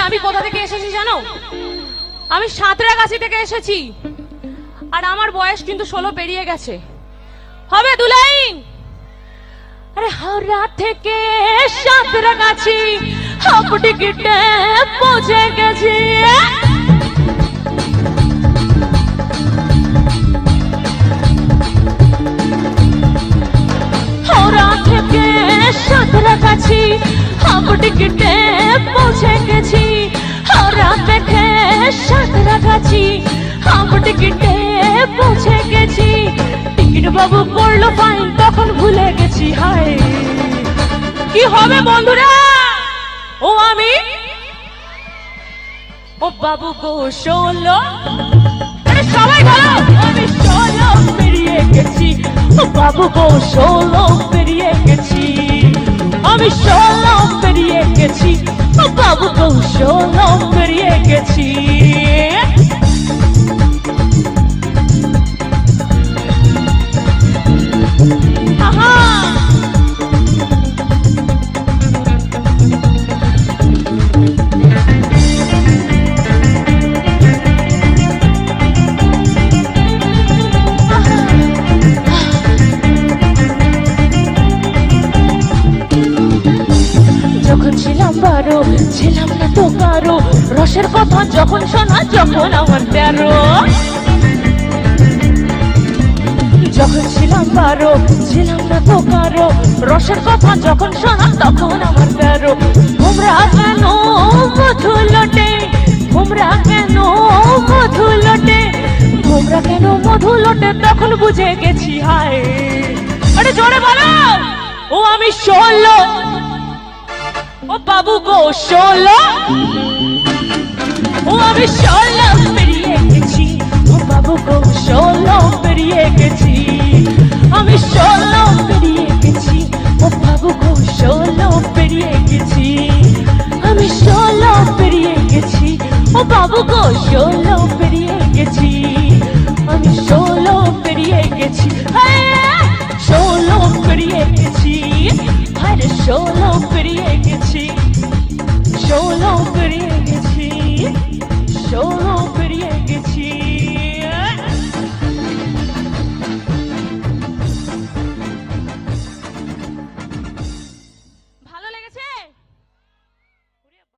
আমি কোথা থেকে এসেছি জানো? আমি সাঁতরাগাছি থেকে এসেছি, আর আমার বয়স কিন্তু 16 পেরিয়ে গেছে। হবে দুলাই? আরে হাওড়া থেকে সাঁতরাগাছি হাফ টিকিটে পৌঁছে গেছি। হাওড়া থেকে সাঁতরাগাছি হাফ টিকিটে পৌঁছে গেছি। হাওড়া থেকে সাঁতরাগাছি হাফ টিকিটে পৌঁছে গেছি। টিকিট বাবু পড়লো ফাইন, তখন ভুলে গেছি। হায় কি হবে বন্ধুরা? ও আমি, ও বাবু গো 16, সবাই বলো আমি 16 পেরিয়ে গেছি। ও বাবু গো 16 পেরিয়ে গেছি, আমি 16 পেরিয়ে গেছি। ও বাবু গো 16 পেরিয়ে গেছি। আহা যখন ছিলাম 12, ছিলাম না তো কারো রসের কথা যখন শোনা, যখন আমার 13। যখন ছিলাম 12, ছিলাম না তো কারো রসের কথা যখন শোনা, তখন আমার 13। তোমরা কেন মধু লোটে, তোমরা কেন মধু লোটে, তোমরা কেন মধু লোটে, তখন বুঝে গেছি। হায় আরে জোরে বলো, ও আমি 16, ও বাবু গো 16, ও আমি 16 পেরিয়ে গেছি। ও বাবু গো 16 পেরিয়ে গেছি, আমি 16 পেরিয়ে গেছি। ও বাবু গো 16 পেরিয়ে গেছি, আমি 16 পেরিয়ে গেছি। ও বাবু গো 16 পেরিয়ে গেছি, আমি 16 পেরিয়ে গেছি। 16 পেরিয়ে গেছি, আরে 16 পেরিয়ে গেছি।